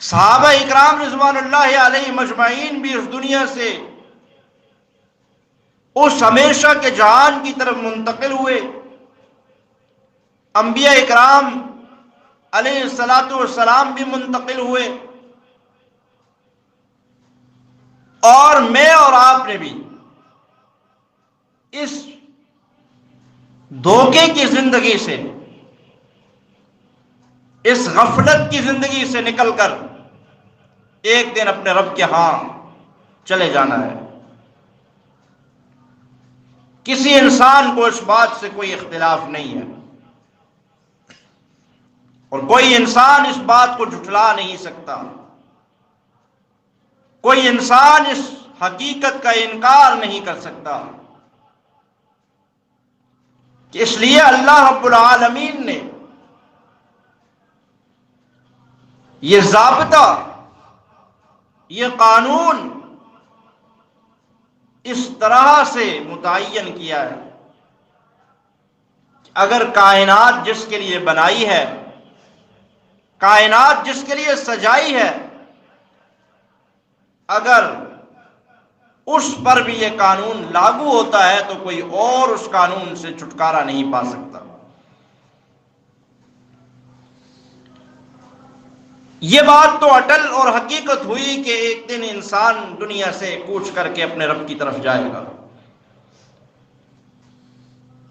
صحابہ اکرام رضوان اللہ علیہ مجمعین بھی اس دنیا سے اس ہمیشہ کے جہان کی طرف منتقل ہوئے. انبیاء اکرام علیہ الصلاۃ والسلام بھی منتقل ہوئے، اور میں اور آپ نے بھی اس دھوکے کی زندگی سے، اس غفلت کی زندگی سے نکل کر ایک دن اپنے رب کے ہاں چلے جانا ہے. کسی انسان کو اس بات سے کوئی اختلاف نہیں ہے، اور کوئی انسان اس بات کو جھٹلا نہیں سکتا، کوئی انسان اس حقیقت کا انکار نہیں کر سکتا کہ اس لیے اللہ رب العالمین نے یہ ضابطہ، یہ قانون اس طرح سے متعین کیا ہے کہ اگر کائنات جس کے لیے بنائی ہے، کائنات جس کے لیے سجائی ہے، اگر اس پر بھی یہ قانون لاگو ہوتا ہے تو کوئی اور اس قانون سے چھٹکارا نہیں پا سکتا. یہ بات تو اٹل اور حقیقت ہوئی کہ ایک دن انسان دنیا سے کوچ کر کے اپنے رب کی طرف جائے گا،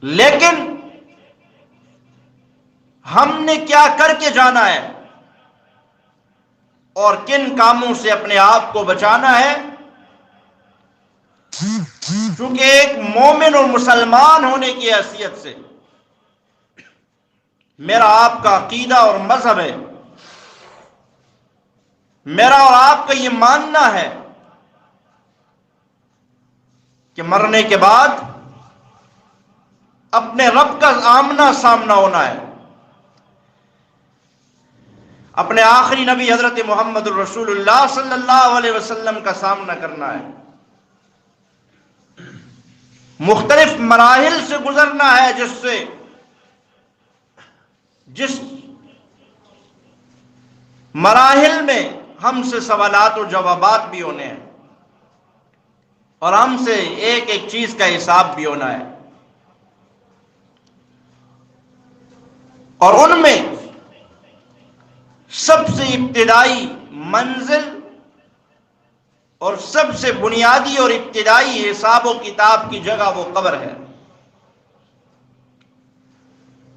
لیکن ہم نے کیا کر کے جانا ہے اور کن کاموں سے اپنے آپ کو بچانا ہے. چونکہ ایک مومن اور مسلمان ہونے کی حیثیت سے میرا آپ کا عقیدہ اور مذہب ہے، میرا اور آپ کا یہ ماننا ہے کہ مرنے کے بعد اپنے رب کا آمنا سامنا ہونا ہے، اپنے آخری نبی حضرت محمد الرسول اللہ صلی اللہ علیہ وسلم کا سامنا کرنا ہے، مختلف مراحل سے گزرنا ہے، جس مراحل میں ہم سے سوالات و جوابات بھی ہونے ہیں، اور ہم سے ایک ایک چیز کا حساب بھی ہونا ہے. اور ان میں سب سے ابتدائی منزل اور سب سے بنیادی اور ابتدائی حساب و کتاب کی جگہ وہ قبر ہے.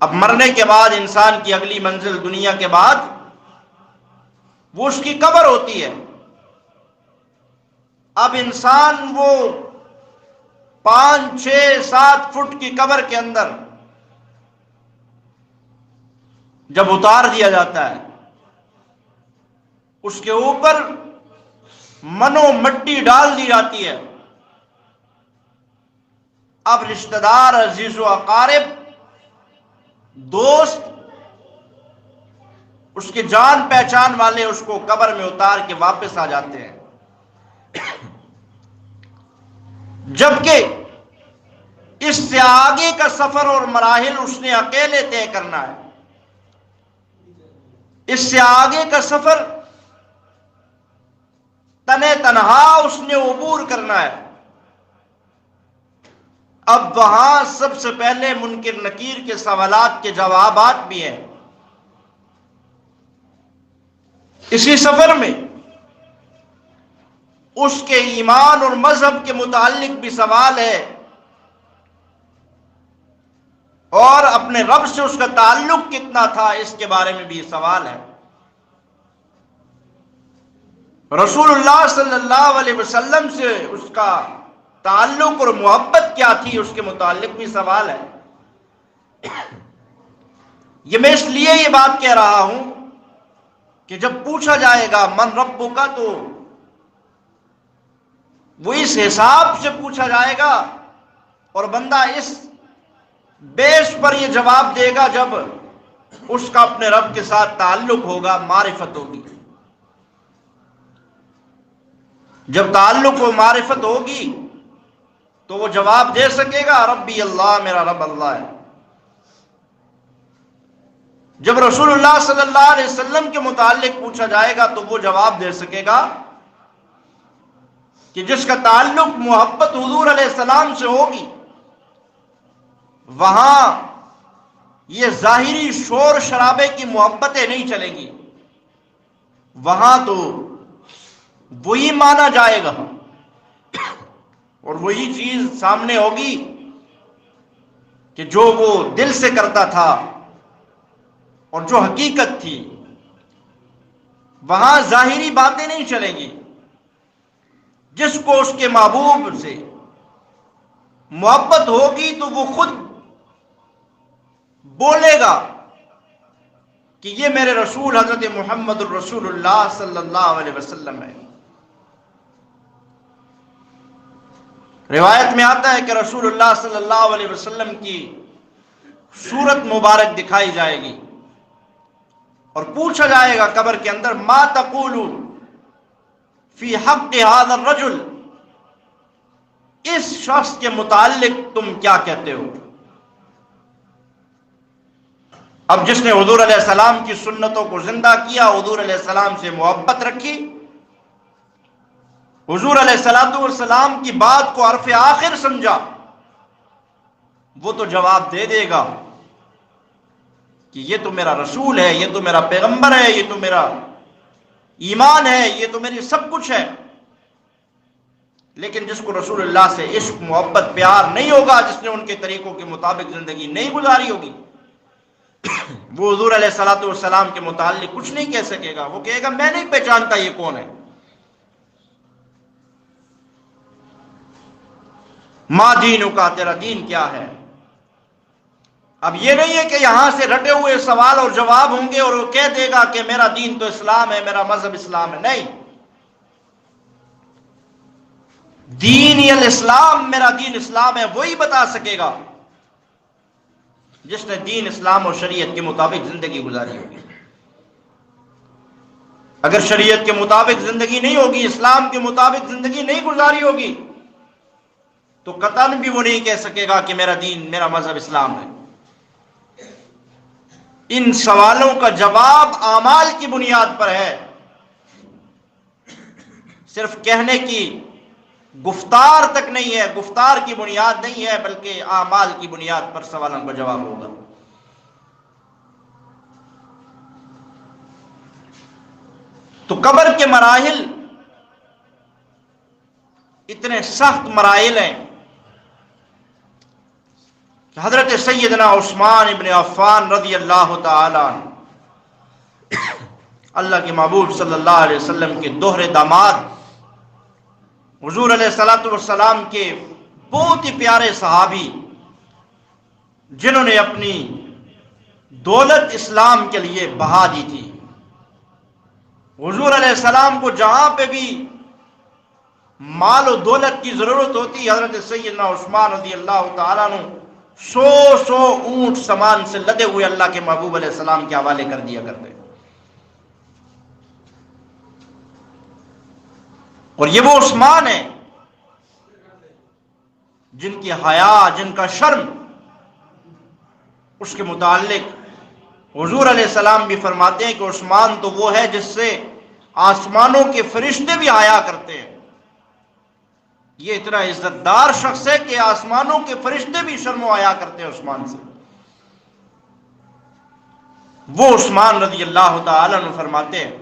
اب مرنے کے بعد انسان کی اگلی منزل دنیا کے بعد وہ اس کی قبر ہوتی ہے. اب انسان وہ 5 6 7 فٹ کی قبر کے اندر جب اتار دیا جاتا ہے، اس کے اوپر منو مٹی ڈال دی جاتی ہے. اب رشتہ دار، عزیز و اقارب، دوست، اس کے جان پہچان والے اس کو قبر میں اتار کے واپس آ جاتے ہیں، جبکہ اس سے آگے کا سفر اور مراحل اس نے اکیلے طے کرنا ہے. اس سے آگے کا سفر تنے تنہا اس نے عبور کرنا ہے. اب وہاں سب سے پہلے منکر نکیر کے سوالات کے جوابات بھی ہیں. اسی سفر میں اس کے ایمان اور مذہب کے متعلق بھی سوال ہے، اور اپنے رب سے اس کا تعلق کتنا تھا اس کے بارے میں بھی سوال ہے. رسول اللہ صلی اللہ علیہ وسلم سے اس کا تعلق اور محبت کیا تھی اس کے متعلق بھی سوال ہے. یہ میں اس لیے یہ بات کہہ رہا ہوں کہ جب پوچھا جائے گا من ربک کا، تو وہ اس حساب سے پوچھا جائے گا، اور بندہ اس بیس پر یہ جواب دے گا جب اس کا اپنے رب کے ساتھ تعلق ہوگا، معرفت ہوگی. جب تعلق و معرفت ہوگی تو وہ جواب دے سکے گا ربی اللہ، میرا رب اللہ ہے. جب رسول اللہ صلی اللہ علیہ وسلم کے متعلق پوچھا جائے گا تو وہ جواب دے سکے گا کہ جس کا تعلق محبت حضور علیہ السلام سے ہوگی، وہاں یہ ظاہری شور شرابے کی محبتیں نہیں چلیں گی، وہاں تو وہی مانا جائے گا اور وہی چیز سامنے ہوگی کہ جو وہ دل سے کرتا تھا اور جو حقیقت تھی۔ وہاں ظاہری باتیں نہیں چلیں گی۔ جس کو اس کے محبوب سے محبت ہوگی تو وہ خود بولے گا کہ یہ میرے رسول حضرت محمد الرسول اللہ صلی اللہ علیہ وسلم ہے۔ روایت میں آتا ہے کہ رسول اللہ صلی اللہ علیہ وسلم کی صورت مبارک دکھائی جائے گی اور پوچھا جائے گا قبر کے اندر، ما تقول فی حق هذا الرجل، اس شخص کے متعلق تم کیا کہتے ہو؟ اب جس نے حضور علیہ السلام کی سنتوں کو زندہ کیا، حضور علیہ السلام سے محبت رکھی، حضور علیہ السلام کی بات کو حرف آخر سمجھا، وہ تو جواب دے دے گا کہ یہ تو میرا رسول ہے، یہ تو میرا پیغمبر ہے، یہ تو میرا ایمان ہے، یہ تو میری سب کچھ ہے۔ لیکن جس کو رسول اللہ سے عشق، محبت، پیار نہیں ہوگا، جس نے ان کے طریقوں کے مطابق زندگی نہیں گزاری ہوگی، وہ حضور علیہ السلام کے متعلق کچھ نہیں کہہ سکے گا۔ وہ کہے گا میں نہیں پہچانتا یہ کون ہے۔ ما دینوں کا، تیرا دین کیا ہے؟ اب یہ نہیں ہے کہ یہاں سے رٹے ہوئے سوال اور جواب ہوں گے اور وہ کہہ دے گا کہ میرا دین تو اسلام ہے، میرا مذہب اسلام ہے۔ نہیں، دین الاسلام، میرا دین اسلام ہے، وہی بتا سکے گا جس نے دین اسلام اور شریعت کے مطابق زندگی گزاری ہوگی۔ اگر شریعت کے مطابق زندگی نہیں ہوگی، اسلام کے مطابق زندگی نہیں گزاری ہوگی، تو قطعاً بھی وہ نہیں کہہ سکے گا کہ میرا دین، میرا مذہب اسلام ہے۔ ان سوالوں کا جواب اعمال کی بنیاد پر ہے، صرف کہنے کی گفتار تک نہیں ہے، گفتار کی بنیاد نہیں ہے، بلکہ اعمال کی بنیاد پر سوالوں کا جواب ہوگا۔ تو قبر کے مراحل اتنے سخت مراحل ہیں کہ حضرت سیدنا عثمان ابن عفان رضی اللہ تعالی عنہ، اللہ کے محبوب صلی اللہ علیہ وسلم کے دوہرے داماد، حضور علیہ السلام کے بہت ہی پیارے صحابی، جنہوں نے اپنی دولت اسلام کے لیے بہا دی تھی۔ حضور علیہ السلام کو جہاں پہ بھی مال و دولت کی ضرورت ہوتی، حضرت سیدنا عثمان رضی اللہ تعالیٰ عنہ 100 اونٹ سامان سے لدے ہوئے اللہ کے محبوب علیہ السلام کے حوالے کر دیا کرتے۔ اور یہ وہ عثمان ہیں جن کی حیا، جن کا شرم، اس کے متعلق حضور علیہ السلام بھی فرماتے ہیں کہ عثمان تو وہ ہے جس سے آسمانوں کے فرشتے بھی حیا کرتے ہیں۔ یہ اتنا عزت دار شخص ہے کہ آسمانوں کے فرشتے بھی شرم و حیا کرتے ہیں عثمان سے۔ وہ عثمان رضی اللہ تعالیٰ عنہ فرماتے ہیں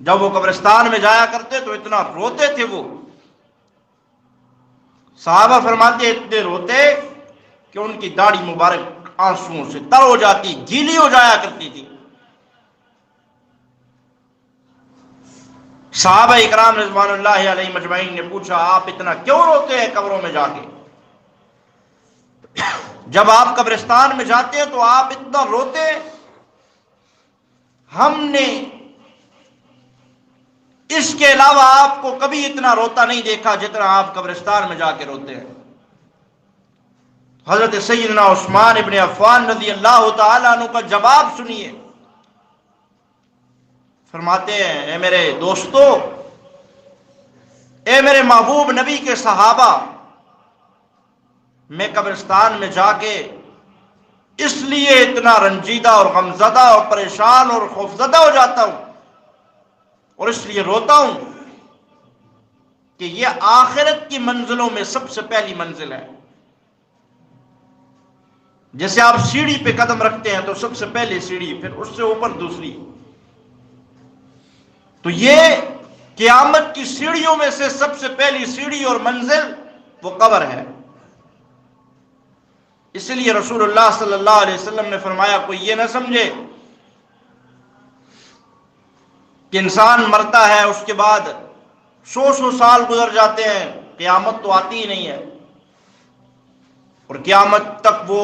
جب وہ قبرستان میں جایا کرتے تو اتنا روتے تھے وہ، صحابہ فرماتے اتنے روتے کہ ان کی داڑھی مبارک آنسوؤں سے تر ہو جاتی، گیلی ہو جایا کرتی تھی۔ صحابہ اکرام رضوان اللہ علیہ مجمعین نے پوچھا آپ اتنا کیوں روتے ہیں قبروں میں جا کے؟ جب آپ قبرستان میں جاتے ہیں تو آپ اتنا روتے، ہم نے اس کے علاوہ آپ کو کبھی اتنا روتا نہیں دیکھا جتنا آپ قبرستان میں جا کے روتے ہیں۔ حضرت سیدنا عثمان ابن عفان رضی اللہ تعالیٰ عنہ کا جواب سنیے۔ فرماتے ہیں اے میرے دوستو، اے میرے محبوب نبی کے صحابہ، میں قبرستان میں جا کے اس لیے اتنا رنجیدہ اور غمزدہ اور پریشان اور خوفزدہ ہو جاتا ہوں، اور اس لیے روتا ہوں کہ یہ آخرت کی منزلوں میں سب سے پہلی منزل ہے۔ جیسے آپ سیڑھی پہ قدم رکھتے ہیں تو سب سے پہلی سیڑھی، پھر اس سے اوپر دوسری، تو یہ قیامت کی سیڑھیوں میں سے سب سے پہلی سیڑھی اور منزل وہ قبر ہے۔ اس لیے رسول اللہ صلی اللہ علیہ وسلم نے فرمایا، کوئی یہ نہ سمجھے کہ انسان مرتا ہے اس کے بعد 100 سال گزر جاتے ہیں، قیامت تو آتی ہی نہیں ہے، اور قیامت تک وہ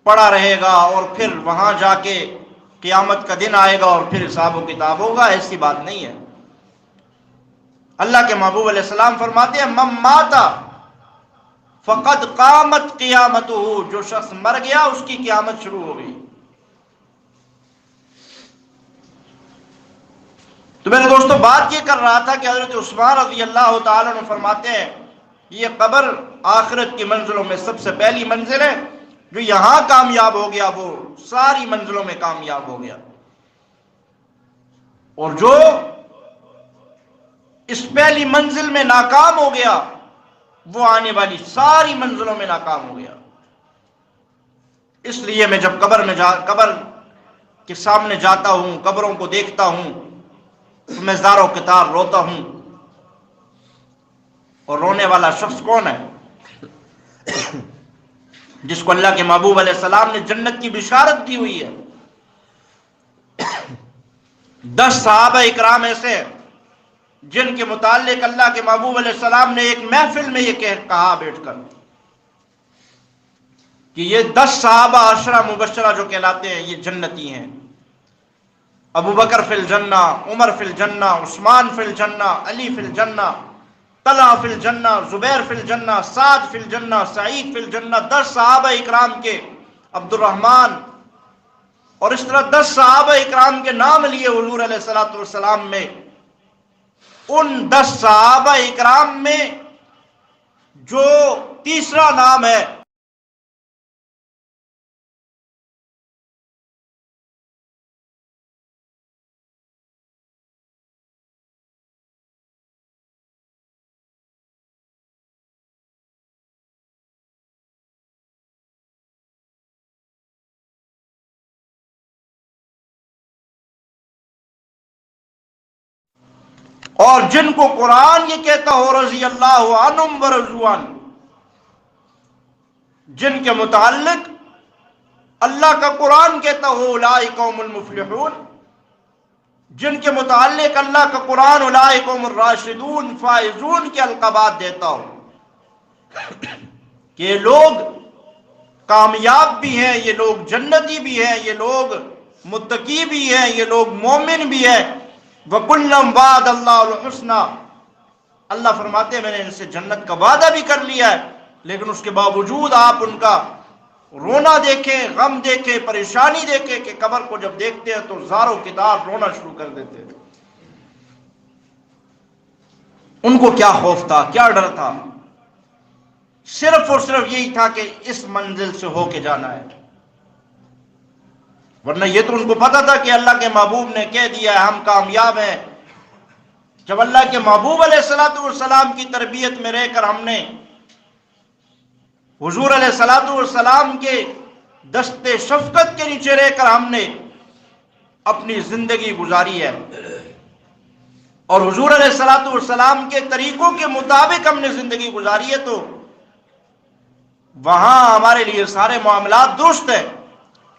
پڑا رہے گا، اور پھر وہاں جا کے قیامت کا دن آئے گا اور پھر حساب و کتاب ہوگا۔ ایسی بات نہیں ہے۔ اللہ کے محبوب علیہ السلام فرماتے ہیں، من مات فقد قامت قیامتہ، جو شخص مر گیا اس کی قیامت شروع ہو گئی۔ تو میرے دوستو، بات یہ کر رہا تھا کہ حضرت عثمان رضی اللہ تعالیٰ عنہ فرماتے ہیں، یہ قبر آخرت کی منزلوں میں سب سے پہلی منزل ہے، جو یہاں کامیاب ہو گیا وہ ساری منزلوں میں کامیاب ہو گیا، اور جو اس پہلی منزل میں ناکام ہو گیا وہ آنے والی ساری منزلوں میں ناکام ہو گیا۔ اس لیے میں جب قبر کے سامنے جاتا ہوں، قبروں کو دیکھتا ہوں، تو میں زار و کتار روتا ہوں۔ اور رونے والا شخص کون ہے؟ جس کو اللہ کے محبوب علیہ السلام نے جنت کی بشارت دی ہوئی ہے۔ 10 صحابہ اکرام ایسے ہیں جن کے متعلق اللہ کے محبوب علیہ السلام نے ایک محفل میں یہ کہا بیٹھ کر کہ یہ 10 صحابہ عشرہ مبشرہ جو کہلاتے ہیں یہ جنتی ہیں۔ ابو بکر فی الجنہ، عمر فی الجنہ، عثمان فی الجنہ، علی فی الجنہ، طلحہ فی الجنہ، زبیر فی الجنہ، سعد فی الجنہ، سعید فی الجنہ۔ 10 صحابہ اکرام کے، عبد الرحمن، اور اس طرح 10 صحابہ اکرام کے نام لیے حضور علیہ الصلوۃ والسلام میں۔ ان 10 صحابہ اکرام میں جو تیسرا نام ہے اور جن کو قرآن یہ کہتا ہو رضی اللہ عنہم ورضوا عنہ، جن کے متعلق اللہ کا قرآن کہتا ہو اولئک هم المفلحون، جن کے متعلق اللہ کا قرآن اولئک هم الراشدون فائزون کے القابات دیتا ہو کہ یہ لوگ کامیاب بھی ہیں، یہ لوگ جنتی بھی ہیں، یہ لوگ متقی بھی ہیں، یہ لوگ مومن بھی ہیں۔ وَكُلًّا وَعَدَ اللَّهُ الْحُسْنَى، اللہ فرماتے ہیں میں نے ان سے جنت کا وعدہ بھی کر لیا ہے، لیکن اس کے باوجود آپ ان کا رونا دیکھیں، غم دیکھیں، پریشانی دیکھیں کہ قبر کو جب دیکھتے ہیں تو زاروں کتار رونا شروع کر دیتے ہیں۔ ان کو کیا خوف تھا، کیا ڈر تھا؟ صرف اور صرف یہی تھا کہ اس منزل سے ہو کے جانا ہے، ورنہ یہ تو ان کو پتا تھا کہ اللہ کے محبوب نے کہہ دیا ہے ہم کامیاب ہیں۔ جب اللہ کے محبوب علیہ الصلوۃ والسلام کی تربیت میں رہ کر ہم نے حضور علیہ الصلوۃ والسلام کے دستے شفقت کے نیچے رہ کر ہم نے اپنی زندگی گزاری ہے، اور حضور علیہ الصلوۃ والسلام کے طریقوں کے مطابق ہم نے زندگی گزاری ہے، تو وہاں ہمارے لیے سارے معاملات درست ہیں،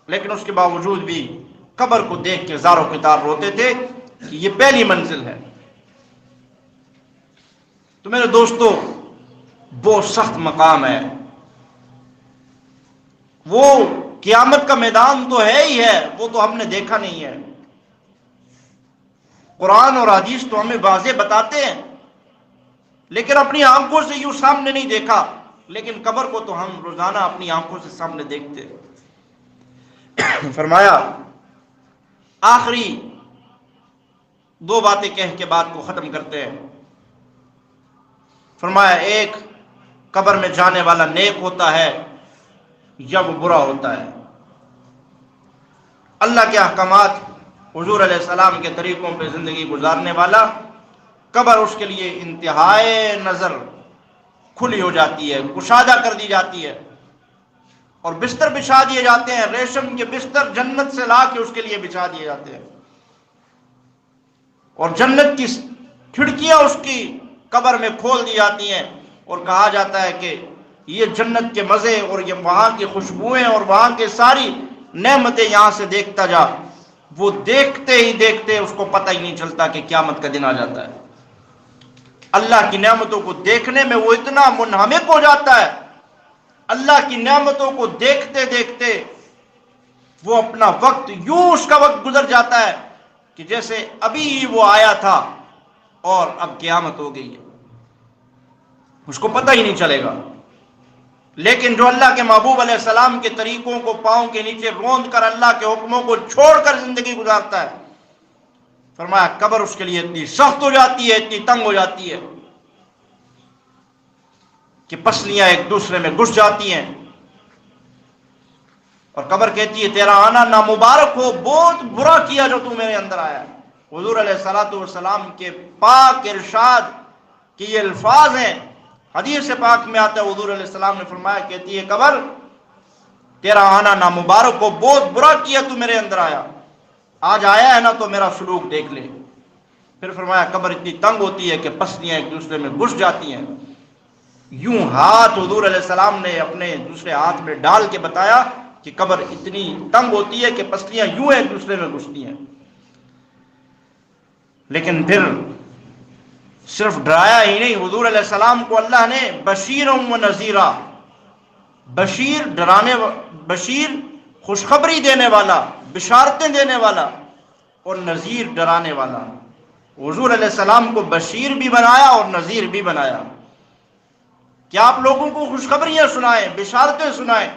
لیکن اس کے باوجود بھی قبر کو دیکھ کے زار و کتار روتے تھے کہ یہ پہلی منزل ہے۔ تو میرے دوستو، بہت سخت مقام ہے، وہ قیامت کا میدان تو ہے ہی ہے، وہ تو ہم نے دیکھا نہیں ہے۔ قرآن اور حدیث تو ہمیں واضح بتاتے ہیں، لیکن اپنی آنکھوں سے یوں سامنے نہیں دیکھا، لیکن قبر کو تو ہم روزانہ اپنی آنکھوں سے سامنے دیکھتے ہیں۔ فرمایا آخری 2 باتیں کہہ کے بات کو ختم کرتے ہیں۔ فرمایا ایک، قبر میں جانے والا نیک ہوتا ہے، یا وہ برا ہوتا ہے۔ اللہ کے احکامات، حضور علیہ السلام کے طریقوں پہ زندگی گزارنے والا، قبر اس کے لیے انتہائی نظر کھلی ہو جاتی ہے، کشادہ کر دی جاتی ہے، اور بستر بچھا دیے جاتے ہیں، ریشم کے بستر جنت سے لا کے اس کے لیے بچھا دیے جاتے ہیں، اور جنت کی کھڑکیاں اس کی قبر میں کھول دی جاتی ہیں، اور کہا جاتا ہے کہ یہ جنت کے مزے اور یہ وہاں کی خوشبوئیں اور وہاں کے ساری نعمتیں یہاں سے دیکھتا جا۔ وہ دیکھتے ہی دیکھتے اس کو پتہ ہی نہیں چلتا کہ قیامت کا دن آ جاتا ہے۔ اللہ کی نعمتوں کو دیکھنے میں وہ اتنا منہمک ہو جاتا ہے، اللہ کی نعمتوں کو دیکھتے دیکھتے وہ اپنا وقت یوں اس کا وقت گزر جاتا ہے کہ جیسے ابھی وہ آیا تھا اور اب قیامت ہو گئی ہے، اس کو پتہ ہی نہیں چلے گا۔ لیکن جو اللہ کے محبوب علیہ السلام کے طریقوں کو پاؤں کے نیچے روند کر اللہ کے حکموں کو چھوڑ کر زندگی گزارتا ہے، فرمایا قبر اس کے لیے اتنی سخت ہو جاتی ہے، اتنی تنگ ہو جاتی ہے کہ پسلیاں ایک دوسرے میں گھس جاتی ہیں، اور قبر کہتی ہے تیرا آنا نامبارک ہو، بہت برا کیا جو تو میرے اندر آیا۔ حضور علیہ الصلوۃ والسلام کے پاک ارشاد کہ یہ الفاظ ہیں، حدیث پاک میں آتا ہے، حضور علیہ السلام نے فرمایا، کہتی ہے قبر تیرا آنا نامبارک ہو، بہت برا کیا تو میرے اندر آیا، آج آیا ہے نا تو میرا سلوک دیکھ لے۔ پھر فرمایا قبر اتنی تنگ ہوتی ہے کہ پسلیاں ایک دوسرے میں گھس جاتی ہیں۔ یوں ہاتھ حضور علیہ السلام نے اپنے دوسرے ہاتھ میں ڈال کے بتایا کہ قبر اتنی تنگ ہوتی ہے کہ پسلیاں یوں ایک دوسرے میں گھستی ہیں۔ لیکن پھر صرف ڈرایا ہی نہیں، حضور علیہ السلام کو اللہ نے بشیر و نذیرا، بشیر خوشخبری دینے والا، بشارتیں دینے والا، اور نذیر ڈرانے والا۔ حضور علیہ السلام کو بشیر بھی بنایا اور نذیر بھی بنایا کہ آپ لوگوں کو خوشخبریاں سنائیں، بشارتیں سنائیں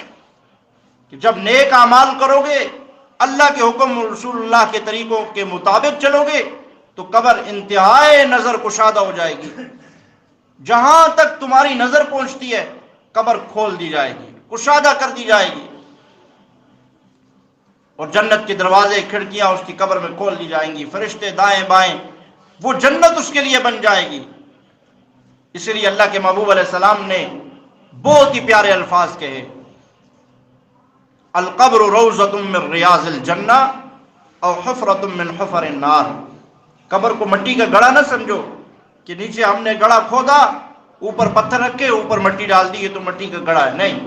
کہ جب نیک اعمال کرو گے، اللہ کے حکم رسول اللہ کے طریقوں کے مطابق چلو گے تو قبر انتہائی نظر کشادہ ہو جائے گی، جہاں تک تمہاری نظر پہنچتی ہے قبر کھول دی جائے گی، کشادہ کر دی جائے گی، اور جنت کے دروازے کھڑکیاں اس کی قبر میں کھول دی جائیں گی، فرشتے دائیں بائیں، وہ جنت اس کے لیے بن جائے گی۔ اسی لیے اللہ کے محبوب علیہ السلام نے بہت ہی پیارے الفاظ کہے، القبر روضۃ من ریاض الجنہ او حفرۃ من حفر النار۔ قبر کو مٹی کا گڑھا نہ سمجھو کہ نیچے ہم نے گڑھا کھودا، اوپر پتھر رکھے، اوپر مٹی ڈال دی، یہ تو مٹی کا گڑھا ہے، نہیں۔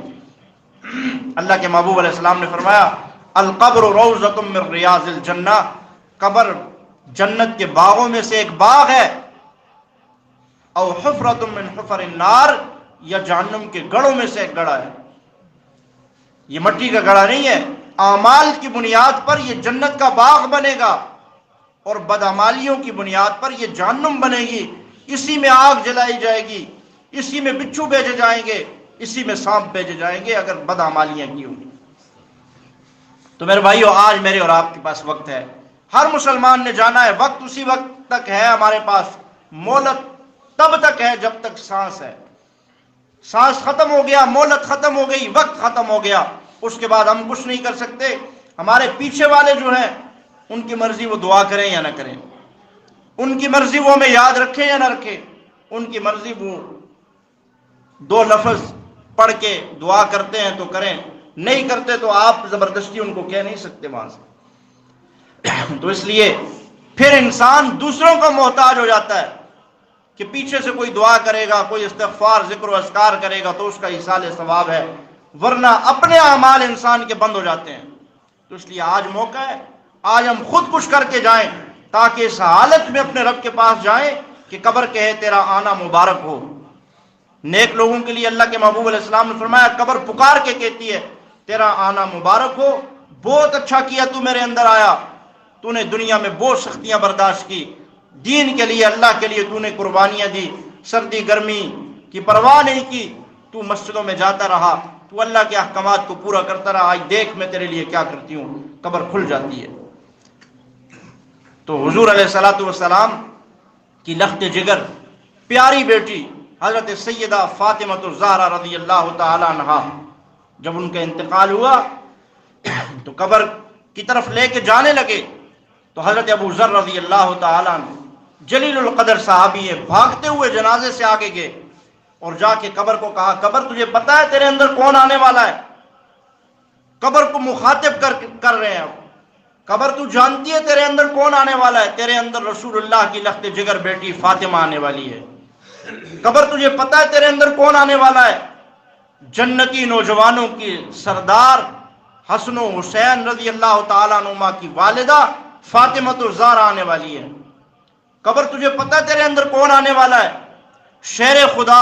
اللہ کے محبوب علیہ السلام نے فرمایا القبر روضۃ من ریاض الجنہ، قبر جنت کے باغوں میں سے ایک باغ ہے، او حفرۃ من حفر النار، یا جہنم کے گڑھوں میں سے ایک گڑھا ہے۔ یہ مٹی کا گڑھا نہیں ہے، اعمال کی بنیاد پر یہ جنت کا باغ بنے گا، اور بدعمالیوں کی بنیاد پر یہ جہنم بنے گی، اسی میں آگ جلائی جائے گی، اسی میں بچھو بھیجے جائیں گے، اسی میں سانپ بھیجے جائیں گے اگر بدعمالیاں کی ہوں گی۔ تو میرے بھائیو، آج میرے اور آپ کے پاس وقت ہے، ہر مسلمان نے جانا ہے، وقت اسی وقت تک ہے ہمارے پاس، مہلت تب تک ہے جب تک سانس ہے، سانس ختم ہو گیا، مہلت ختم ہو گئی، وقت ختم ہو گیا، اس کے بعد ہم کچھ نہیں کر سکتے۔ ہمارے پیچھے والے جو ہیں ان کی مرضی وہ دعا کریں یا نہ کریں، ان کی مرضی وہ ہمیں یاد رکھیں یا نہ رکھیں، ان کی مرضی وہ دو لفظ پڑھ کے دعا کرتے ہیں تو کریں، نہیں کرتے تو آپ زبردستی ان کو کہہ نہیں سکتے وہاں سے۔ تو اس لیے پھر انسان دوسروں کا محتاج ہو جاتا ہے کہ پیچھے سے کوئی دعا کرے گا، کوئی استغفار ذکر و اذکار کرے گا تو اس کا ایصال ثواب ہے، ورنہ اپنے اعمال انسان کے بند ہو جاتے ہیں۔ تو اس لیے آج موقع ہے، آج ہم خود کچھ کر کے جائیں تاکہ اس حالت میں اپنے رب کے پاس جائیں کہ قبر کہے تیرا آنا مبارک ہو۔ نیک لوگوں کے لیے اللہ کے محبوب علیہ السلام نے فرمایا قبر پکار کے کہتی ہے تیرا آنا مبارک ہو، بہت اچھا کیا تو میرے اندر آیا، تو نے دنیا میں بہت سختیاں برداشت کی، دین کے لیے اللہ کے لیے تو نے قربانیاں دی، سردی گرمی کی پرواہ نہیں کی، تو مسجدوں میں جاتا رہا، تو اللہ کے احکامات کو پورا کرتا رہا، آج دیکھ میں تیرے لیے کیا کرتی ہوں۔ قبر کھل جاتی ہے۔ تو حضور علیہ الصلوۃ والسلام کی لخت جگر پیاری بیٹی حضرت سیدہ فاطمہ الزہرا رضی اللہ تعالی عنہا جب ان کا انتقال ہوا تو قبر کی طرف لے کے جانے لگے تو حضرت ابو ذر رضی اللہ تعالیٰ عنہ جلیل القدر صحابی ہے، بھاگتے ہوئے جنازے سے آگے گئے اور جا کے قبر کو کہا، قبر تجھے پتا ہے تیرے اندر کون آنے والا ہے؟ قبر کو مخاطب کر رہے ہیں، قبر تو جانتی ہے تیرے اندر کون آنے والا ہے؟ تیرے اندر رسول اللہ کی لخت جگر بیٹی فاطمہ آنے والی ہے۔ قبر تجھے پتا ہے تیرے اندر کون آنے والا ہے؟ جنتی نوجوانوں کی سردار حسن و حسین رضی اللہ تعالیٰ عنہما کی والدہ فاطمہ الزہرا آنے والی ہے۔ قبر تجھے پتا ہے تیرے اندر کون آنے والا ہے؟ شیر خدا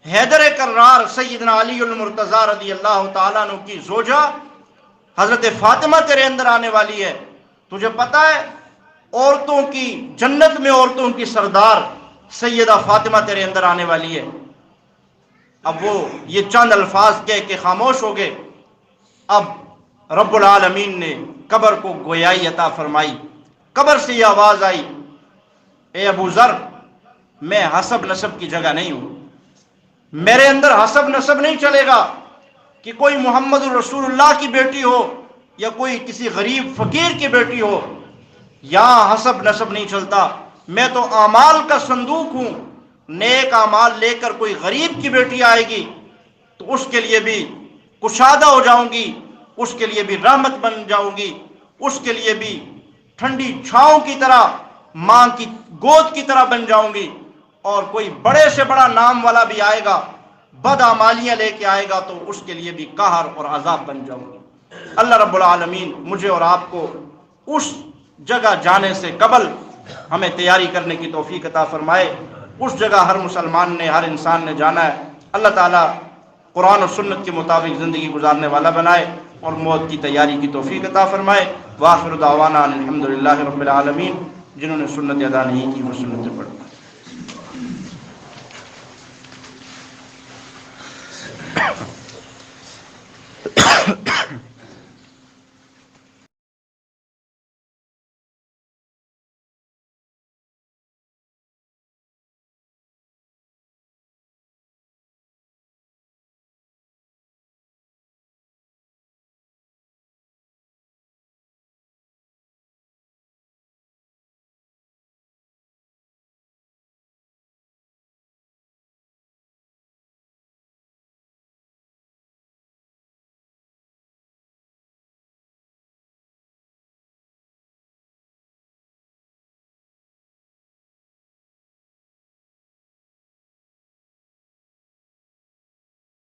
حیدر کرار سیدنا علی المرتضیٰ رضی اللہ تعالیٰ عنہ کی زوجہ حضرت فاطمہ تیرے اندر آنے والی ہے۔ تجھے پتا ہے عورتوں کی جنت میں عورتوں کی سردار سیدہ فاطمہ تیرے اندر آنے والی ہے۔ اب وہ یہ چند الفاظ کہہ کے خاموش ہو گئے۔ اب رب العالمین نے قبر کو گویائی عطا فرمائی۔ قبر سے یہ آواز آئی، اے ابو ذر، میں حسب نسب کی جگہ نہیں ہوں، میرے اندر حسب نسب نہیں چلے گا کہ کوئی محمد الرسول اللہ کی بیٹی ہو یا کوئی کسی غریب فقیر کی بیٹی ہو، یہاں حسب نسب نہیں چلتا۔ میں تو اعمال کا صندوق ہوں، نیک اعمال لے کر کوئی غریب کی بیٹی آئے گی تو اس کے لیے بھی کشادہ ہو جاؤں گی، اس کے لیے بھی رحمت بن جاؤں گی، اس کے لیے بھی ٹھنڈی چھاؤں کی طرح، ماں کی گود کی طرح بن جاؤں گی۔ اور کوئی بڑے سے بڑا نام والا بھی آئے گا، بد اعمالیاں لے کے آئے گا، تو اس کے لیے بھی قہر اور عذاب بن جاؤں گی۔ اللہ رب العالمین مجھے اور آپ کو اس جگہ جانے سے قبل ہمیں تیاری کرنے کی توفیق عطا فرمائے۔ اس جگہ ہر مسلمان نے، ہر انسان نے جانا ہے۔ اللہ تعالیٰ قرآن و سنت کے مطابق زندگی گزارنے والا بنائے اور موت کی تیاری کی توفیق عطا فرمائے۔ وآخر دعوانا الحمدللہ رب العالمین۔ جنہوں نے سنت ادا نہیں کی وہ سنت پڑھ